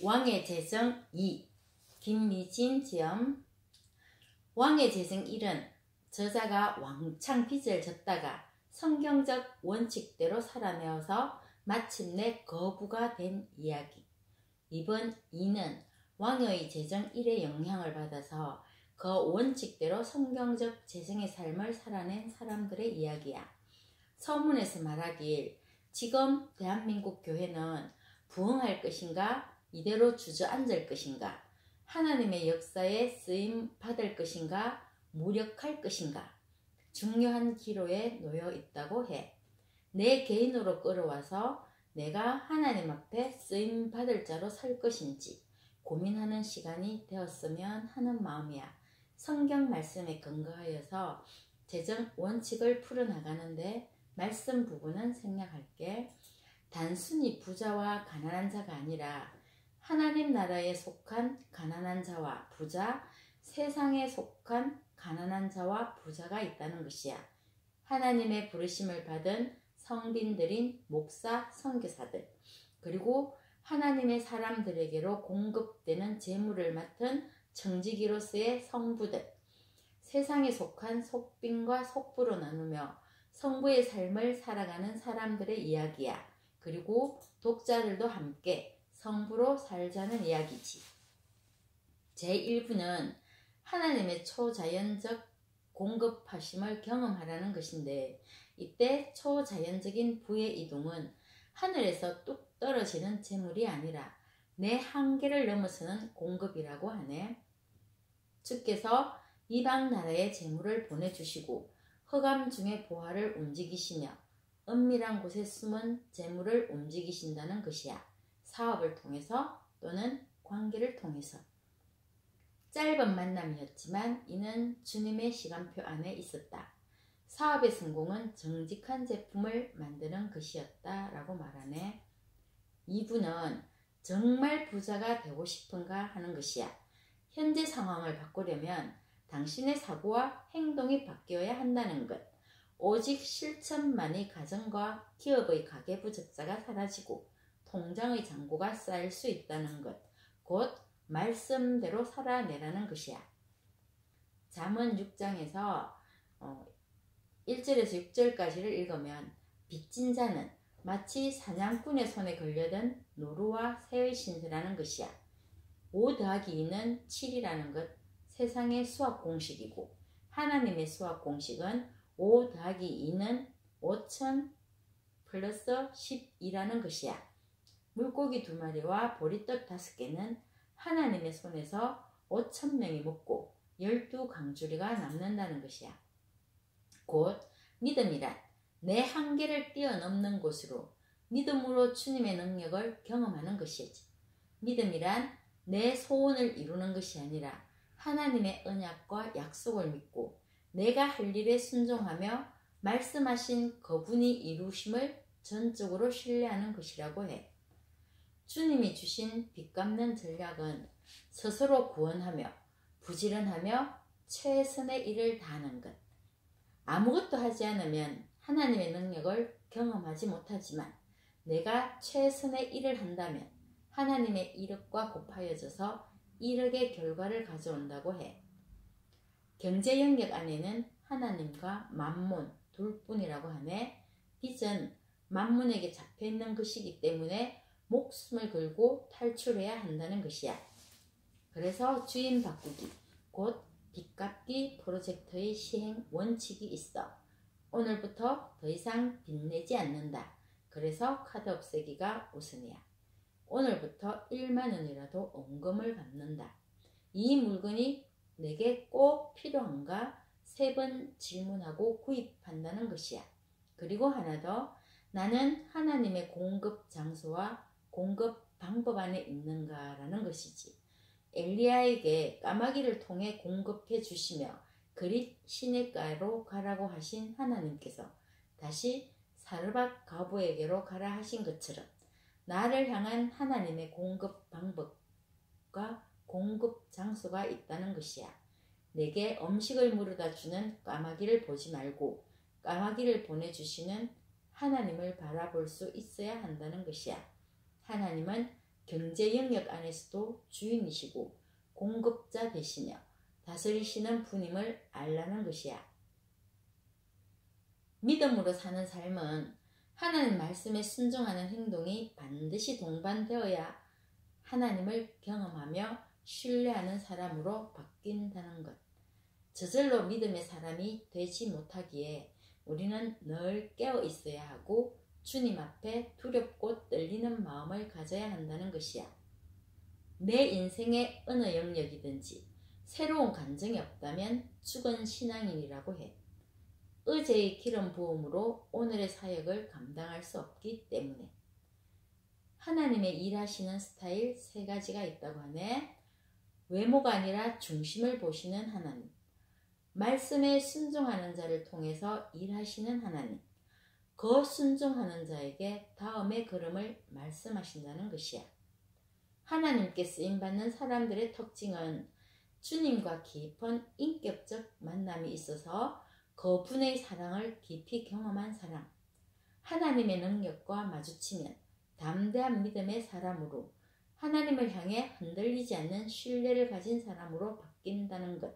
왕의 재정 2. 김미진 지음. 왕의 재정 1은 저자가 왕창 빚을 졌다가 성경적 원칙대로 살아내어서 마침내 거부가 된 이야기. 이번 2는 왕의 재정 1의 영향을 받아서 그 원칙대로 성경적 재정의 삶을 살아낸 사람들의 이야기야. 서문에서 말하길 지금 대한민국 교회는 부흥할 것인가, 이대로 주저앉을 것인가, 하나님의 역사에 쓰임 받을 것인가, 무력할 것인가 중요한 기로에 놓여 있다고 해. 내 개인으로 끌어와서 내가 하나님 앞에 쓰임 받을 자로 살 것인지 고민하는 시간이 되었으면 하는 마음이야. 성경 말씀에 근거하여서 재정 원칙을 풀어나가는데 말씀 부분은 생략할게. 단순히 부자와 가난한 자가 아니라 하나님 나라에 속한 가난한 자와 부자, 세상에 속한 가난한 자와 부자가 있다는 것이야. 하나님의 부르심을 받은 성빈들인 목사, 선교사들, 그리고 하나님의 사람들에게로 공급되는 재물을 맡은 청지기로서의 성부들, 세상에 속한 속빈과 속부로 나누며 성부의 삶을 살아가는 사람들의 이야기야. 그리고 독자들도 함께 성부로 살자는 이야기지. 제1부는 하나님의 초자연적 공급하심을 경험하라는 것인데, 이때 초자연적인 부의 이동은 하늘에서 뚝 떨어지는 재물이 아니라 내 한계를 넘어서는 공급이라고 하네. 주께서 이방 나라에 재물을 보내주시고 흑암 중에 보화를 움직이시며 은밀한 곳에 숨은 재물을 움직이신다는 것이야. 사업을 통해서 또는 관계를 통해서. 짧은 만남이었지만 이는 주님의 시간표 안에 있었다. 사업의 성공은 정직한 제품을 만드는 것이었다 라고 말하네. 2부는 정말 부자가 되고 싶은가 하는 것이야. 현재 상황을 바꾸려면 당신의 사고와 행동이 바뀌어야 한다는 것. 오직 실천만이 가정과 기업의 가계부 적자가 사라지고 통장의 잔고가 쌓일 수 있다는 것. 곧 말씀대로 살아내라는 것이야. 잠언 6장에서 1절에서 6절까지를 읽으면 빚진 자는 마치 사냥꾼의 손에 걸려든 노루와 새의 신세라는 것이야. 5 더하기 2는 7이라는 것, 세상의 수학 공식이고 하나님의 수학 공식은 5 더하기 2는 5,000 플러스 12라는 것이야. 물고기 2마리와 보리떡 5개는 하나님의 손에서 5,000명이 먹고 12강주리가 남는다는 것이야. 곧 믿음이란 내 한계를 뛰어넘는 곳으로 믿음으로 주님의 능력을 경험하는 것이지. 믿음이란 내 소원을 이루는 것이 아니라 하나님의 언약과 약속을 믿고 내가 할 일에 순종하며 말씀하신 그분이 이루심을 전적으로 신뢰하는 것이라고 해. 주님이 주신 빚 갚는 전략은 스스로 구원하며 부지런하며 최선의 일을 다하는 것. 아무것도 하지 않으면 하나님의 능력을 경험하지 못하지만 내가 최선의 일을 한다면 하나님의 이력과 곱하여져서 이력의 결과를 가져온다고 해. 경제 영역 안에는 하나님과 만몬 둘뿐이라고 하네. 빚은 만몬에게 잡혀있는 것이기 때문에 목숨을 걸고 탈출해야 한다는 것이야. 그래서 주인 바꾸기, 곧 빚갚기 프로젝트의 시행 원칙이 있어. 오늘부터 더 이상 빚내지 않는다. 그래서 카드 없애기가 우선이야. 오늘부터 1만 원이라도 원금을 갚는다. 이 물건이 내게 꼭 필요한가 3번 질문하고 구입한다는 것이야. 그리고 하나 더, 나는 하나님의 공급 장소와 공급 방법 안에 있는가라는 것이지. 엘리야에게 까마귀를 통해 공급해 주시며 그릿 시내가로 가라고 하신 하나님께서 다시 사르밧 가부에게로 가라 하신 것처럼 나를 향한 하나님의 공급 방법과 공급 장소가 있다는 것이야. 내게 음식을 물어다 주는 까마귀를 보지 말고 까마귀를 보내주시는 하나님을 바라볼 수 있어야 한다는 것이야. 하나님은 경제 영역 안에서도 주인이시고 공급자 되시며 다스리시는 분임을 알라는 것이야. 믿음으로 사는 삶은 하나님 말씀에 순종하는 행동이 반드시 동반되어야 하나님을 경험하며 신뢰하는 사람으로 바뀐다는 것. 저절로 믿음의 사람이 되지 못하기에 우리는 늘 깨어 있어야 하고 주님 앞에 두렵고 떨리는 마음을 가져야 한다는 것이야. 내 인생의 어느 영역이든지 새로운 감정이 없다면 죽은 신앙인이라고 해. 어제의 기름 부음으로 오늘의 사역을 감당할 수 없기 때문에. 하나님의 일하시는 스타일 3가지가 있다고 하네. 외모가 아니라 중심을 보시는 하나님. 말씀에 순종하는 자를 통해서 일하시는 하나님. 거순종하는 자에게 다음의 걸음을 말씀하신다는 것이야. 하나님께 쓰임받는 사람들의 특징은 주님과 깊은 인격적 만남이 있어서 그분의 사랑을 깊이 경험한 사람, 하나님의 능력과 마주치면 담대한 믿음의 사람으로 하나님을 향해 흔들리지 않는 신뢰를 가진 사람으로 바뀐다는 것,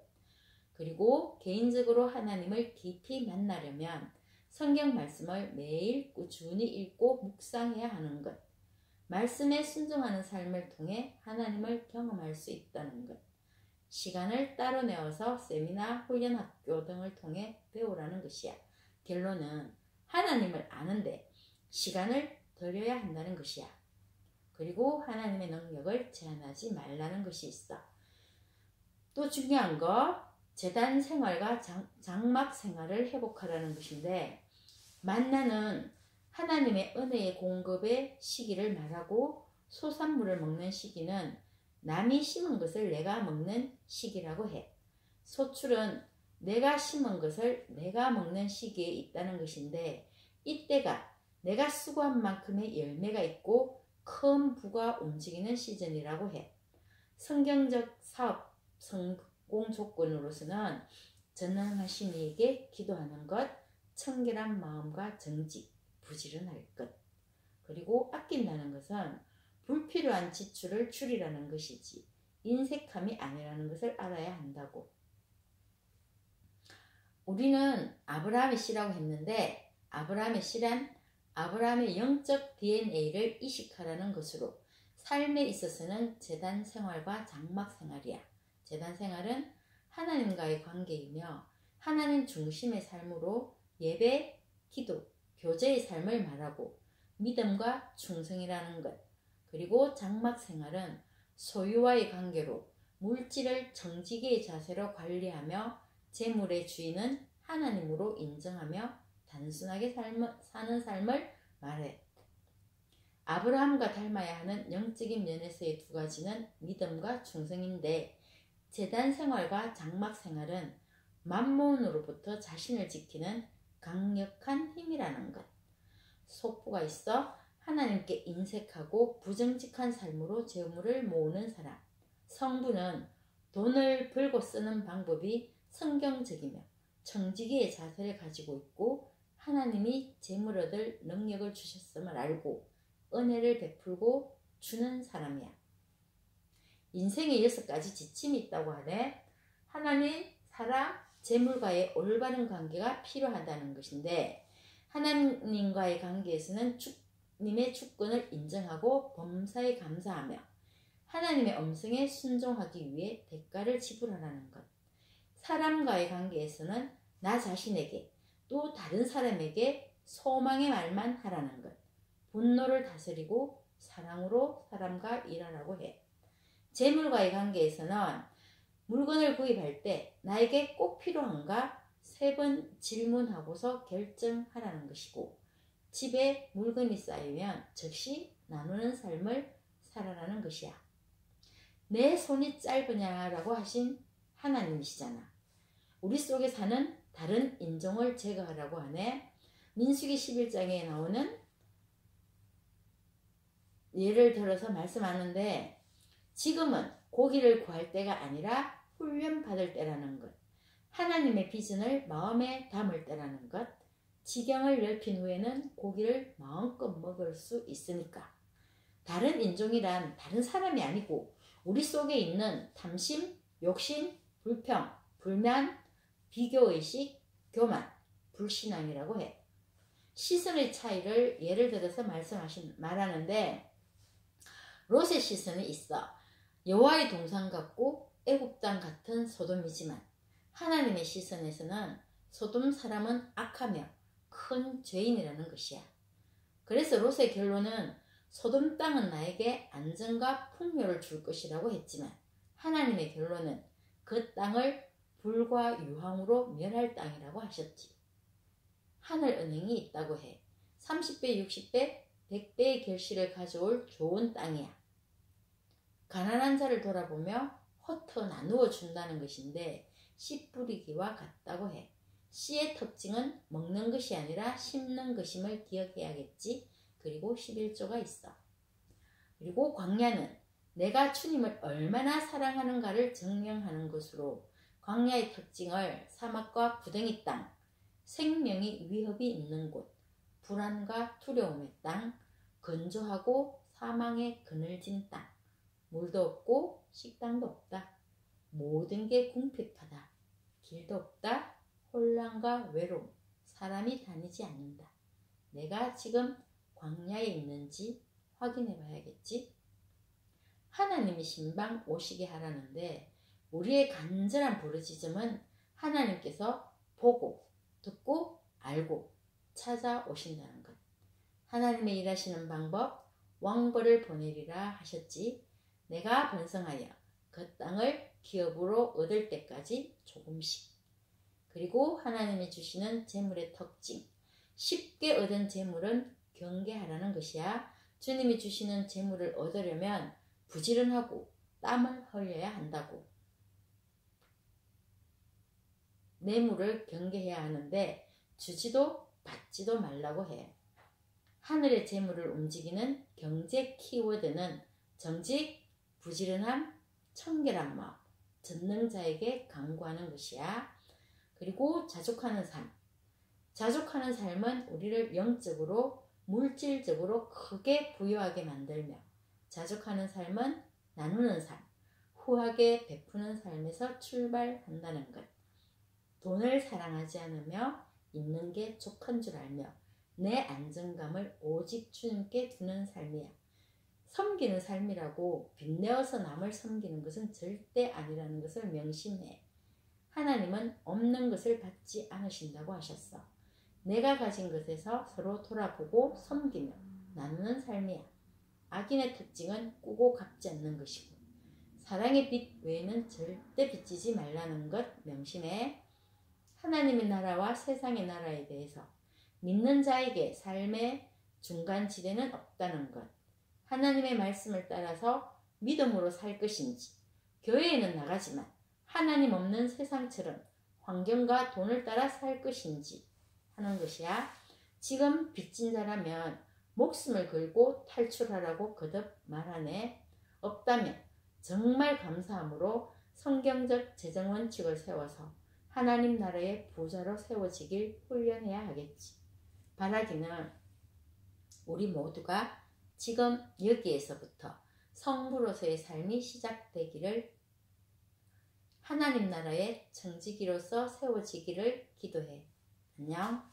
그리고 개인적으로 하나님을 깊이 만나려면 성경 말씀을 매일 꾸준히 읽고 묵상해야 하는 것, 말씀에 순종하는 삶을 통해 하나님을 경험할 수 있다는 것, 시간을 따로 내어서 세미나, 훈련학교 등을 통해 배우라는 것이야. 결론은 하나님을 아는데 시간을 들여야 한다는 것이야. 그리고 하나님의 능력을 제한하지 말라는 것이 있어. 또 중요한 거, 제단 생활과 장막 생활을 회복하라는 것인데, 만나는 하나님의 은혜의 공급의 시기를 말하고 소산물을 먹는 시기는 남이 심은 것을 내가 먹는 시기라고 해. 소출은 내가 심은 것을 내가 먹는 시기에 있다는 것인데, 이때가 내가 수고한 만큼의 열매가 있고 큰 부가 움직이는 시즌이라고 해. 성경적 사업 성공 조건으로서는 전능하신 이에게 기도하는 것, 청결한 마음과 정직, 부지런할 것, 그리고 아낀다는 것은 불필요한 지출을 줄이라는 것이지 인색함이 아니라는 것을 알아야 한다고. 우리는 아브라함의 씨라고 했는데, 아브라함의 씨란 아브라함의 영적 DNA를 이식하라는 것으로 삶에 있어서는 제단 생활과 장막 생활이야. 제단 생활은 하나님과의 관계이며 하나님 중심의 삶으로 예배, 기도, 교제의 삶을 말하고 믿음과 충성이라는 것, 그리고 장막 생활은 소유와의 관계로 물질을 정직의 자세로 관리하며 재물의 주인은 하나님으로 인정하며 단순하게 사는 삶을 말해. 아브라함과 닮아야 하는 영적인 면에서의 2가지는 믿음과 충성인데, 제단 생활과 장막 생활은 만몬으로부터 자신을 지키는 강력한 힘이라는 것. 속부가 있어 하나님께 인색하고 부정직한 삶으로 재물을 모으는 사람. 성부는 돈을 벌고 쓰는 방법이 성경적이며 청지기의 자세를 가지고 있고 하나님이 재물 얻을 능력을 주셨음을 알고 은혜를 베풀고 주는 사람이야. 인생에 6가지 지침이 있다고 하네. 하나님, 사람, 재물과의 올바른 관계가 필요하다는 것인데, 하나님과의 관계에서는 주님의 주권을 인정하고 범사에 감사하며 하나님의 음성에 순종하기 위해 대가를 지불하라는 것. 사람과의 관계에서는 나 자신에게 또 다른 사람에게 소망의 말만 하라는 것. 분노를 다스리고 사랑으로 사람과 일하라고 해. 재물과의 관계에서는 물건을 구입할 때 나에게 꼭 필요한가 3번 질문하고서 결정하라는 것이고, 집에 물건이 쌓이면 즉시 나누는 삶을 살아라는 것이야. 내 손이 짧으냐라고 하신 하나님이시잖아. 우리 속에 사는 다른 인종을 제거하라고 하네. 민수기 11장에 나오는 예를 들어서 말씀하는데, 지금은 고기를 구할 때가 아니라 훈련받을 때라는 것, 하나님의 비전을 마음에 담을 때라는 것, 지경을 넓힌 후에는 고기를 마음껏 먹을 수 있으니까. 다른 인종이란 다른 사람이 아니고 우리 속에 있는 탐심, 욕심, 불평, 불만, 비교의식, 교만, 불신앙이라고 해. 시선의 차이를 예를 들어서 말하는데 롯의 시선이 있어. 여호와의 동산 같고 애굽 땅 같은 소돔이지만 하나님의 시선에서는 소돔 사람은 악하며 큰 죄인이라는 것이야. 그래서 롯의 결론은 소돔 땅은 나에게 안전과 풍요를 줄 것이라고 했지만 하나님의 결론은 그 땅을 불과 유황으로 멸할 땅이라고 하셨지. 하늘 은행이 있다고 해. 30배, 60배, 100배의 결실을 가져올 좋은 땅이야. 가난한 자를 돌아보며 흩어 나누어 준다는 것인데 씨 뿌리기와 같다고 해. 씨의 특징은 먹는 것이 아니라 심는 것임을 기억해야겠지. 그리고 11조가 있어. 그리고 광야는 내가 주님을 얼마나 사랑하는가를 증명하는 것으로 광야의 특징을 사막과 구덩이 땅, 생명이 위협이 있는 곳, 불안과 두려움의 땅, 건조하고 사망의 그늘진 땅, 물도 없고 식당도 없다. 모든 게 궁핍하다. 길도 없다. 혼란과 외로움, 사람이 다니지 않는다. 내가 지금 광야에 있는지 확인해 봐야겠지. 하나님이 신방 오시게 하라는데 우리의 간절한 부르짖음은 하나님께서 보고 듣고 알고 찾아오신다는 것. 하나님의 일하시는 방법, 왕벌을 보내리라 하셨지. 내가 번성하여 그 땅을 기업으로 얻을 때까지 조금씩. 그리고 하나님이 주시는 재물의 특징, 쉽게 얻은 재물은 경계하라는 것이야. 주님이 주시는 재물을 얻으려면 부지런하고 땀을 흘려야 한다고. 뇌물을 경계해야 하는데 주지도 받지도 말라고 해. 하늘의 재물을 움직이는 경제 키워드는 정직, 부지런함, 청결한 마음, 전능자에게 간구하는 것이야. 그리고 자족하는 삶. 자족하는 삶은 우리를 영적으로, 물질적으로 크게 부유하게 만들며 자족하는 삶은 나누는 삶, 후하게 베푸는 삶에서 출발한다는 것. 돈을 사랑하지 않으며 있는 게 족한 줄 알며 내 안정감을 오직 주님께 두는 삶이야. 섬기는 삶이라고 빚내어서 남을 섬기는 것은 절대 아니라는 것을 명심해. 하나님은 없는 것을 받지 않으신다고 하셨어. 내가 가진 것에서 서로 돌아보고 섬기며 나누는 삶이야. 악인의 특징은 꾸고 갚지 않는 것이고 사랑의 빚 외에는 절대 빚지지 말라는 것 명심해. 하나님의 나라와 세상의 나라에 대해서 믿는 자에게 삶의 중간지대는 없다는 것. 하나님의 말씀을 따라서 믿음으로 살 것인지 교회에는 나가지만 하나님 없는 세상처럼 환경과 돈을 따라 살 것인지 하는 것이야. 지금 빚진 자라면 목숨을 걸고 탈출하라고 거듭 말하네. 없다면 정말 감사함으로 성경적 재정원칙을 세워서 하나님 나라의 부자로 세워지길 훈련해야 하겠지. 바라기는 우리 모두가 지금 여기에서부터 성부로서의 삶이 시작되기를, 하나님 나라의 청지기로서 세워지기를 기도해. 안녕.